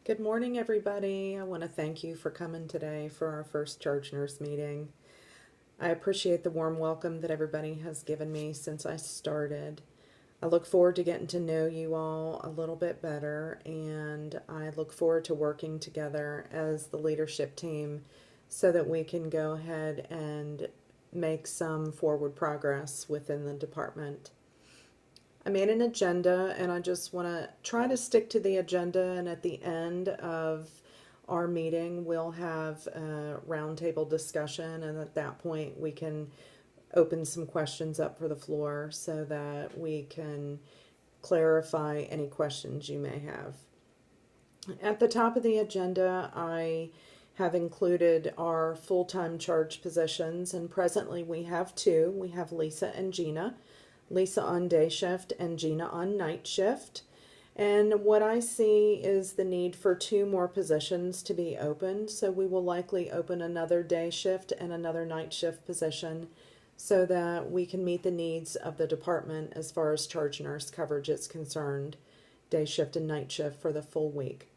Good morning, everybody. I want to thank you for coming today for our first charge nurse meeting. I appreciate the warm welcome that everybody has given me since I started. I look forward to getting to know you all a little bit better, and I look forward to working together as the leadership team so that we can go ahead and make some forward progress within the department. I made an agenda and I just want to try to stick to the agenda. And at the end of our meeting, we'll have a roundtable discussion. And at that point, we can open some questions up for the floor so that we can clarify any questions you may have. At the top of the agenda, I have included our full-time charge positions, and presently we have two. We have Lisa and Gina. Lisa on day shift and Gina on night shift. And what I see is the need for two more positions to be opened. So we will likely open another day shift and another night shift position so that we can meet the needs of the department as far as charge nurse coverage is concerned, day shift and night shift for the full week.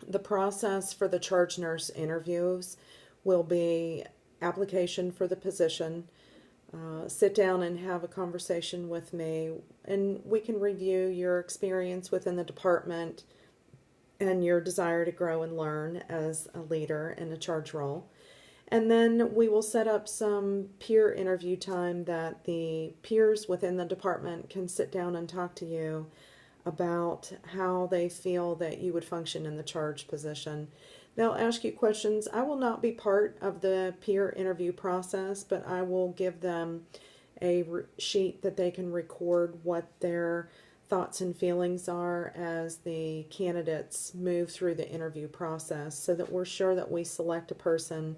The process for the charge nurse interviews will be application for the position, sit down and have a conversation with me, and we can review your experience within the department and your desire to grow and learn as a leader in a charge role. And then we will set up some peer interview time that the peers within the department can sit down and talk to you about how they feel that you would function in the charge position. They'll ask you questions. I will not be part of the peer interview process, but I will give them a sheet that they can record what their thoughts and feelings are as the candidates move through the interview process so that we're sure that we select a person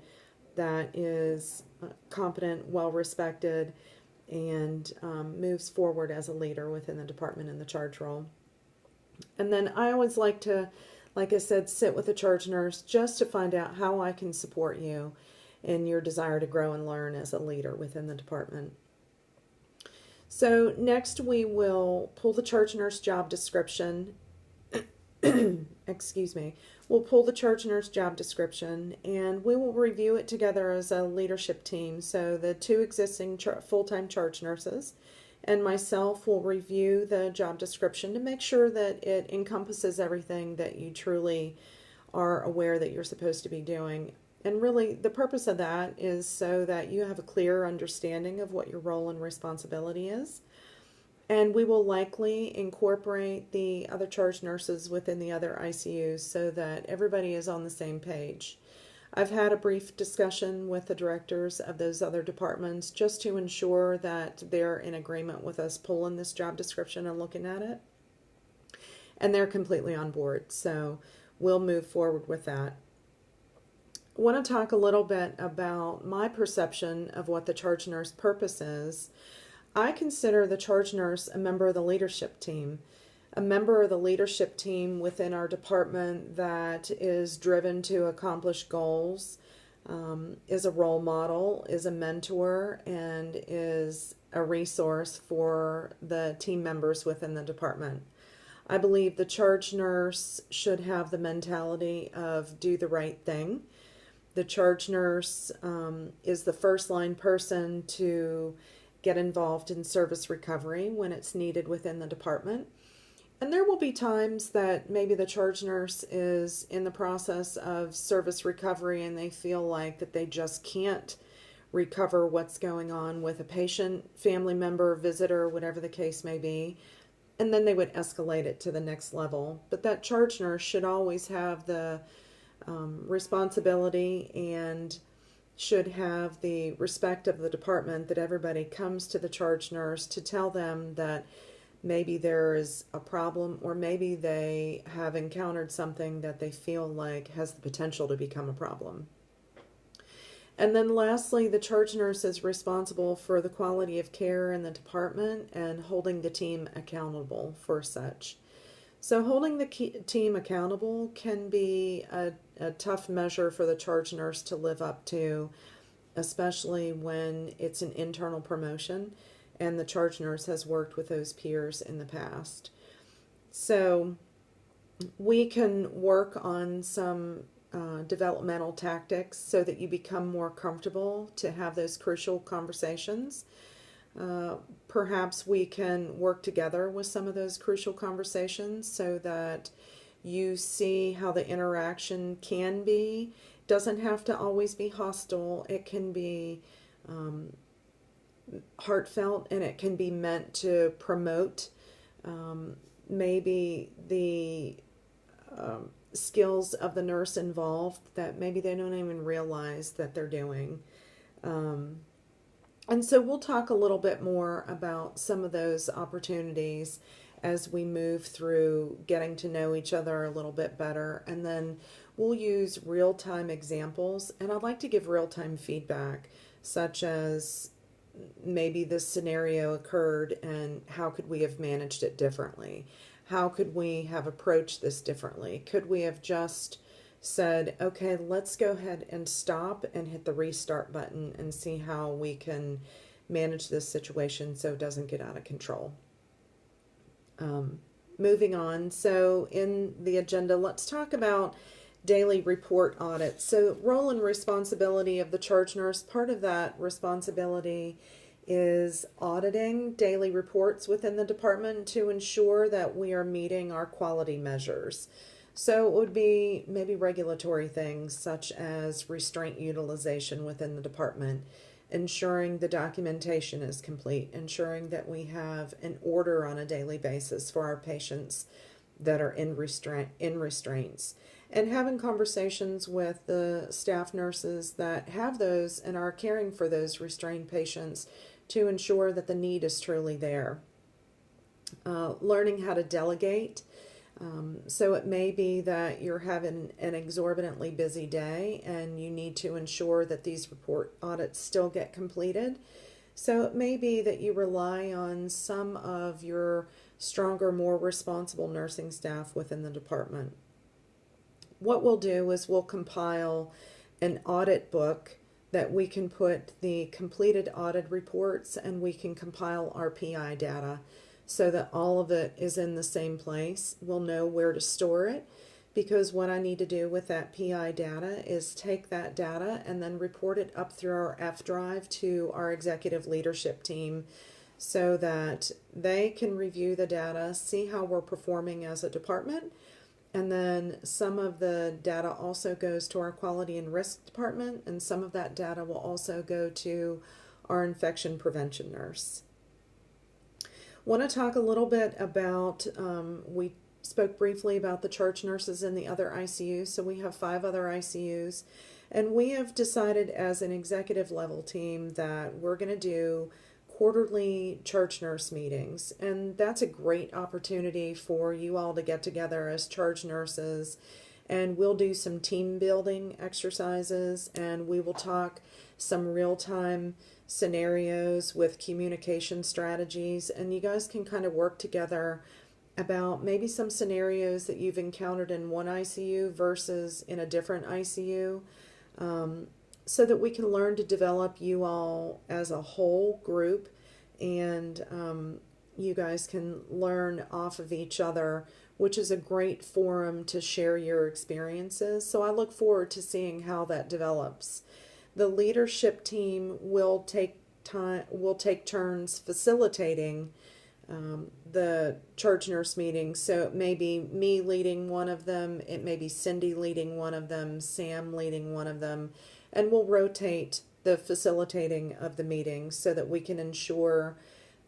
that is competent, well respected, and moves forward as a leader within the department in the charge role. And then I always like to, like I said, sit with a charge nurse just to find out how I can support you in your desire to grow and learn as a leader within the department. So next we will pull the charge nurse job description. Excuse me. We'll pull the charge nurse job description and we will review it together as a leadership team. So the two existing full-time charge nurses and myself will review the job description to make sure that it encompasses everything that you truly are aware that you're supposed to be doing. And really, the purpose of that is so that you have a clear understanding of what your role and responsibility is. And we will likely incorporate the other charge nurses within the other ICUs so that everybody is on the same page. I've had a brief discussion with the directors of those other departments just to ensure that they're in agreement with us pulling this job description and looking at it. And they're completely on board, so we'll move forward with that. I want to talk a little bit about my perception of what the charge nurse purpose is. I consider the charge nurse a member of the leadership team. A member of the leadership team within our department that is driven to accomplish goals, is a role model, is a mentor, and is a resource for the team members within the department. I believe the charge nurse should have the mentality of do the right thing. The charge nurse is the first line person to get involved in service recovery when it's needed within the department. And there will be times that maybe the charge nurse is in the process of service recovery and they feel like that they just can't recover what's going on with a patient, family member, visitor, whatever the case may be. And then they would escalate it to the next level. But that charge nurse should always have the responsibility and should have the respect of the department that everybody comes to the charge nurse to tell them that maybe there is a problem or maybe they have encountered something that they feel like has the potential to become a problem. And then lastly, the charge nurse is responsible for the quality of care in the department and holding the team accountable for such. So holding the team accountable can be a tough measure for the charge nurse to live up to, especially when it's an internal promotion and the charge nurse has worked with those peers in the past. So We can work on some developmental tactics so that you become more comfortable to have those crucial conversations. Perhaps we can work together with some of those crucial conversations so that you see how the interaction can be. Doesn't have to always be hostile. It can be heartfelt, and it can be meant to promote maybe the skills of the nurse involved that maybe they don't even realize that they're doing. And so we'll talk a little bit more about some of those opportunities as we move through getting to know each other a little bit better. And then we'll use real-time examples. And I'd like to give real-time feedback, such as maybe this scenario occurred and how could we have managed it differently? How could we have approached this differently? Could we have just said, okay, let's go ahead and stop and hit the restart button and see how we can manage this situation so it doesn't get out of control. Moving on, so in the agenda, let's talk about daily report audits. So role and responsibility of the charge nurse, part of that responsibility is auditing daily reports within the department to ensure that we are meeting our quality measures. So it would be maybe regulatory things such as restraint utilization within the department, ensuring the documentation is complete, ensuring that we have an order on a daily basis for our patients that are in restraints, and having conversations with the staff nurses that have those and are caring for those restrained patients to ensure that the need is truly there. Learning how to delegate. So it may be that you're having an exorbitantly busy day and you need to ensure that these report audits still get completed. So it may be that you rely on some of your stronger, more responsible nursing staff within the department. What we'll do is we'll compile an audit book that we can put the completed audit reports, and we can compile our PI data so that all of it is in the same place. We'll know where to store it, because what I need to do with that PI data is take that data and then report it up through our F drive to our executive leadership team so that they can review the data, see how we're performing as a department. And then some of the data also goes to our quality and risk department, and some of that data will also go to our infection prevention nurse. Want to talk a little bit about, we spoke briefly about the charge nurses in the other ICUs. So we have 5 other ICUs, and we have decided as an executive level team that we're going to do quarterly charge nurse meetings, and that's a great opportunity for you all to get together as charge nurses, and we'll do some team building exercises, and we will talk some real-time scenarios with communication strategies, and you guys can kind of work together about maybe some scenarios that you've encountered in one ICU versus in a different ICU, so that we can learn to develop you all as a whole group, and you guys can learn off of each other, which is a great forum to share your experiences. So I look forward to seeing how that develops. The leadership team will take turns facilitating the charge nurse meetings. So it may be me leading one of them, it may be Cindy leading one of them, Sam leading one of them, and we'll rotate the facilitating of the meetings so that we can ensure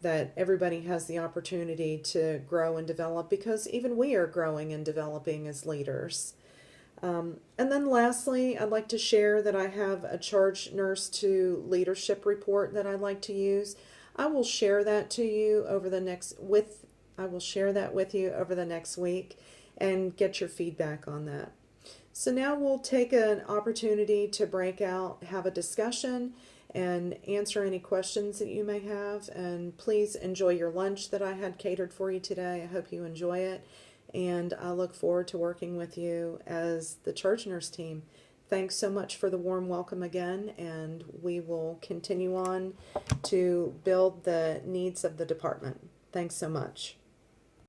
that everybody has the opportunity to grow and develop, because even we are growing and developing as leaders. And then lastly, I'd like to share that I have a charge nurse to leadership report that I'd like to use. I will share that to you over the next week and get your feedback on that. So now we'll take an opportunity to break out, have a discussion, and answer any questions that you may have. And please enjoy your lunch that I had catered for you today. I hope you enjoy it, and I look forward to working with you as the charge nurse team. Thanks so much for the warm welcome again, and we will continue on to build the needs of the department. Thanks so much.